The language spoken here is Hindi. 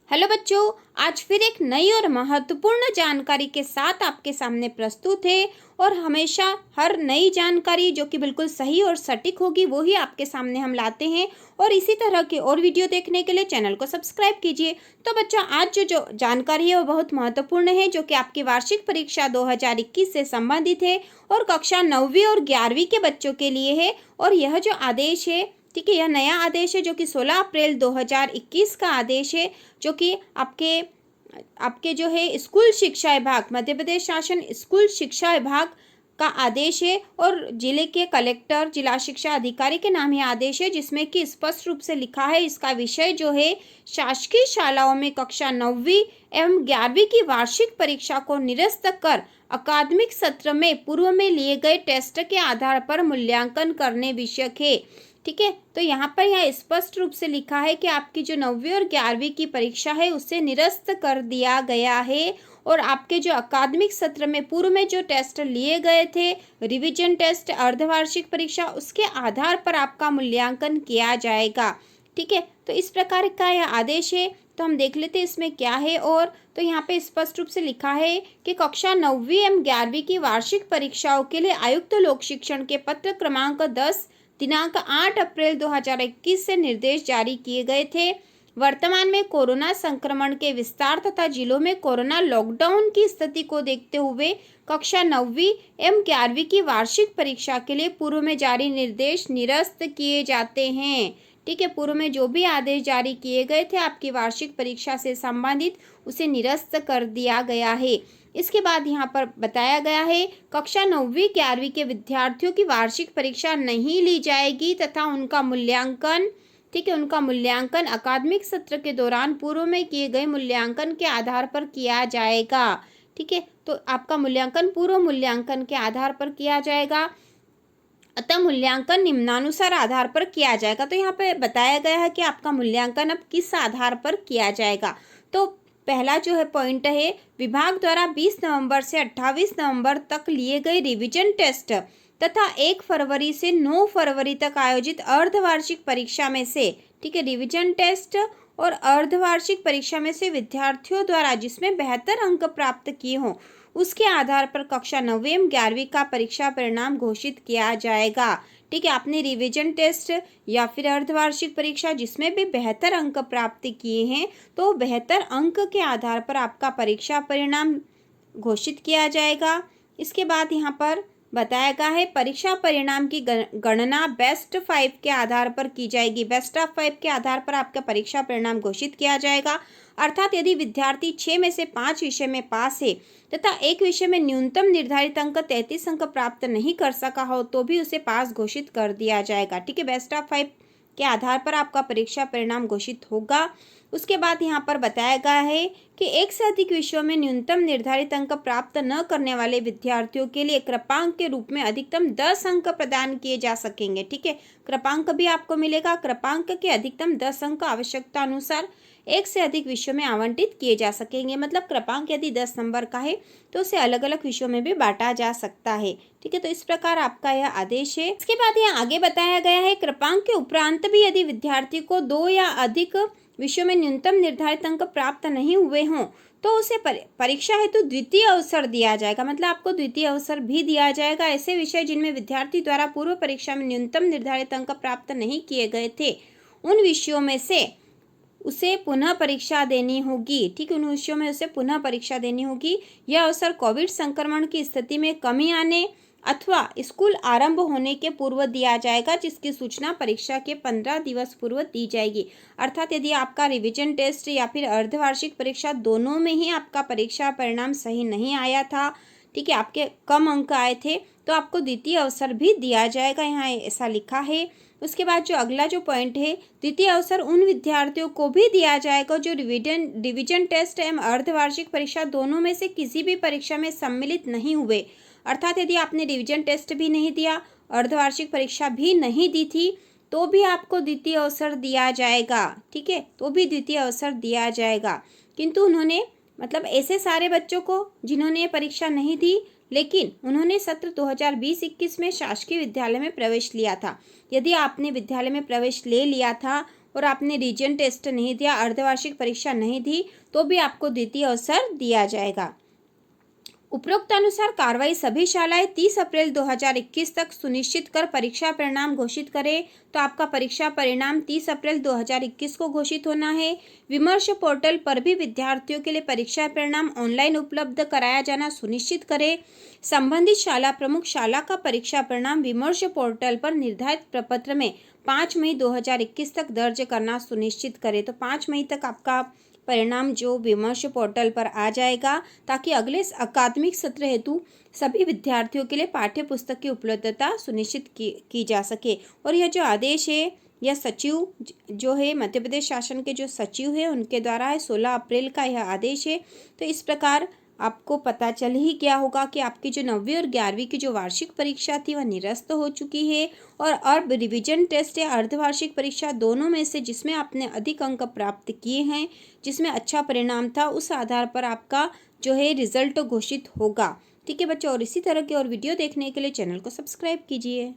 हेलो बच्चों, आज फिर एक नई और महत्वपूर्ण जानकारी के साथ आपके सामने प्रस्तुत है। और हमेशा हर नई जानकारी जो कि बिल्कुल सही और सटीक होगी वो ही आपके सामने हम लाते हैं। और इसी तरह के और वीडियो देखने के लिए चैनल को सब्सक्राइब कीजिए। तो बच्चों, आज जो जानकारी है वो बहुत महत्वपूर्ण है, जो कि आपकी वार्षिक परीक्षा 2021 से संबंधित है और कक्षा 9वीं और 11वीं के बच्चों के लिए है। और यह जो आदेश है, ठीक है, यह नया आदेश है जो कि 16 अप्रैल 2021 का आदेश है, जो कि आपके आपके जो है स्कूल शिक्षा विभाग, मध्य प्रदेश शासन स्कूल शिक्षा विभाग का आदेश है। और जिले के कलेक्टर, जिला शिक्षा अधिकारी के नाम यह आदेश है, जिसमें कि स्पष्ट रूप से लिखा है इसका विषय जो है शासकीय शालाओं में कक्षा 9वीं एवं 11वीं की वार्षिक परीक्षा को निरस्त कर अकादमिक सत्र में पूर्व में लिए गए टेस्ट के आधार पर मूल्यांकन करने विषयक है। ठीक है, तो यहाँ पर यह स्पष्ट रूप से लिखा है कि आपकी जो 9वीं और 11वीं की परीक्षा है उसे निरस्त कर दिया गया है। और आपके जो अकादमिक सत्र में पूर्व में जो टेस्ट लिए गए थे, रिवीजन टेस्ट, अर्धवार्षिक परीक्षा, उसके आधार पर आपका मूल्यांकन किया जाएगा। ठीक है, तो इस प्रकार का यह आदेश है। तो हम देख लेते हैं इसमें क्या है। और तो यहाँ पे स्पष्ट रूप से लिखा है कि कक्षा 9वीं एवं 11वीं की वार्षिक परीक्षाओं के लिए आयुक्त लोक शिक्षण के पत्र क्रमांक 10 दिनांक 8 अप्रैल 2021 से निर्देश जारी किए गए थे। वर्तमान में कोरोना संक्रमण के विस्तार तथा जिलों में कोरोना लॉकडाउन की स्थिति को देखते हुए कक्षा 9वीं एवं 11वीं की वार्षिक परीक्षा के लिए पूर्व में जारी निर्देश निरस्त किए जाते हैं। ठीक है, पूर्व में जो भी आदेश जारी किए गए थे आपकी वार्षिक परीक्षा से संबंधित, उसे निरस्त कर दिया गया है। इसके बाद यहाँ पर बताया गया है कक्षा 9वीं 11वीं के विद्यार्थियों की वार्षिक परीक्षा नहीं ली जाएगी तथा उनका मूल्यांकन, ठीक है, उनका मूल्यांकन अकादमिक सत्र के दौरान पूर्व में किए गए मूल्यांकन के आधार पर किया जाएगा। ठीक है, तो आपका मूल्यांकन पूर्व मूल्यांकन के आधार पर किया जाएगा, अतः मूल्यांकन निम्नानुसार आधार पर किया जाएगा। तो यहाँ पे बताया गया है कि आपका मूल्यांकन अब किस आधार पर किया जाएगा। तो पहला जो है पॉइंट है, विभाग द्वारा 20 नवंबर से 28 नवंबर तक लिए गए रिवीजन टेस्ट तथा 1 फरवरी से 9 फरवरी तक आयोजित अर्धवार्षिक परीक्षा में से, ठीक है, रिवीजन टेस्ट और अर्धवार्षिक परीक्षा में से विद्यार्थियों द्वारा जिसमें बेहतर अंक प्राप्त किए हों उसके आधार पर कक्षा 9वीं एवं 11वीं का परीक्षा परिणाम घोषित किया जाएगा। ठीक है, आपने रिवीजन टेस्ट या फिर अर्धवार्षिक परीक्षा जिसमें भी बेहतर अंक प्राप्त किए हैं, तो बेहतर अंक के आधार पर आपका परीक्षा परिणाम घोषित किया जाएगा। इसके बाद यहाँ पर बताया गया है परीक्षा परिणाम की गणना बेस्ट 5 के आधार पर की जाएगी। बेस्ट ऑफ 5 के आधार पर आपका परीक्षा परिणाम घोषित किया जाएगा। अर्थात यदि विद्यार्थी 6 में से 5 विषय में पास है तथा एक विषय में न्यूनतम निर्धारित अंक 33 अंक प्राप्त नहीं कर सका हो तो भी उसे पास घोषित कर दिया जाएगा। ठीक है, बेस्ट ऑफ 5 के आधार पर आपका परीक्षा परिणाम घोषित होगा। उसके बाद यहाँ पर बताया गया है कि एक से अधिक विषयों में न्यूनतम निर्धारित अंक प्राप्त न करने वाले विद्यार्थियों के लिए कृपांक के रूप में अधिकतम 10 अंक प्रदान किए जा सकेंगे। ठीक है, कृपांक भी आपको मिलेगा। कृपांक के अधिकतम 10 अंक आवश्यकता अनुसार एक से अधिक विषयों में आवंटित किए जा सकेंगे। मतलब कृपांक यदि 10 नंबर का है तो उसे अलग अलग विषयों में भी बांटा जा सकता है। ठीक है, तो इस प्रकार आपका यह आदेश है। इसके बाद यहाँ आगे बताया गया है कृपांक के उपरांत भी यदि विद्यार्थी को 2 या अधिक विषयों में न्यूनतम निर्धारित अंक प्राप्त नहीं हुए हों तो उसे परीक्षा हेतु द्वितीय अवसर दिया जाएगा। मतलब आपको द्वितीय अवसर भी दिया जाएगा। ऐसे विषय जिनमें विद्यार्थी द्वारा पूर्व परीक्षा में न्यूनतम निर्धारित अंक प्राप्त नहीं किए गए थे, उन विषयों में से उसे पुनः परीक्षा देनी होगी। ठीक है, उन विषयों में उसे पुनः परीक्षा देनी होगी। यह अवसर कोविड संक्रमण की स्थिति में कमी आने अथवा स्कूल आरंभ होने के पूर्व दिया जाएगा, जिसकी सूचना परीक्षा के 15 दिवस पूर्व दी जाएगी। अर्थात यदि आपका रिवीजन टेस्ट या फिर अर्धवार्षिक परीक्षा दोनों में ही आपका परीक्षा परिणाम सही नहीं आया था, ठीक है, आपके कम अंक आए थे, तो आपको द्वितीय अवसर भी दिया जाएगा। यहाँ ऐसा लिखा है। उसके बाद जो अगला जो पॉइंट है, द्वितीय अवसर उन विद्यार्थियों को भी दिया जाएगा जो रिवीजन टेस्ट एवं अर्धवार्षिक परीक्षा दोनों में से किसी भी परीक्षा में सम्मिलित नहीं हुए। अर्थात यदि आपने रिवीजन टेस्ट भी नहीं दिया, अर्धवार्षिक परीक्षा भी नहीं दी थी, तो भी आपको द्वितीय अवसर दिया जाएगा। ठीक है, तो भी द्वितीय अवसर दिया जाएगा। किंतु उन्होंने, मतलब ऐसे सारे बच्चों को जिन्होंने ये परीक्षा नहीं दी लेकिन उन्होंने सत्र 2020-21 में शासकीय विद्यालय में प्रवेश लिया था, यदि आपने विद्यालय में प्रवेश ले लिया था और आपने रीजन टेस्ट नहीं दिया, अर्धवार्षिक परीक्षा नहीं दी, तो भी आपको द्वितीय अवसर दिया जाएगा। उपरोक्त अनुसार कार्रवाई सभी शालाएं 30 अप्रैल 2021 तक सुनिश्चित कर परीक्षा परिणाम घोषित करें। तो आपका परीक्षा परिणाम 30 अप्रैल 2021 को घोषित होना है। विमर्श पोर्टल पर भी विद्यार्थियों के लिए परीक्षा परिणाम ऑनलाइन उपलब्ध कराया जाना सुनिश्चित करें। संबंधित शाला प्रमुख शाला का परीक्षा परिणाम विमर्श पोर्टल पर निर्धारित प्रपत्र में 5 मई 2021 तक दर्ज करना सुनिश्चित करें। तो 5 मई तक आपका परिणाम जो विमर्श पोर्टल पर आ जाएगा, ताकि अगले अकादमिक सत्र हेतु सभी विद्यार्थियों के लिए पाठ्य पुस्तक की उपलब्धता सुनिश्चित की जा सके। और यह जो आदेश है, यह सचिव जो है मध्य प्रदेश शासन के जो सचिव है उनके द्वारा है, 16 अप्रैल का यह आदेश है। तो इस प्रकार आपको पता चल ही गया होगा कि आपकी जो 9वीं और 11वीं की जो वार्षिक परीक्षा थी वह निरस्त हो चुकी है, और अब रिवीजन टेस्ट या अर्धवार्षिक परीक्षा दोनों में से जिसमें आपने अधिक अंक प्राप्त किए हैं, जिसमें अच्छा परिणाम था, उस आधार पर आपका जो है रिजल्ट घोषित होगा। ठीक है बच्चों, और इसी तरह के और वीडियो देखने के लिए चैनल को सब्सक्राइब कीजिए।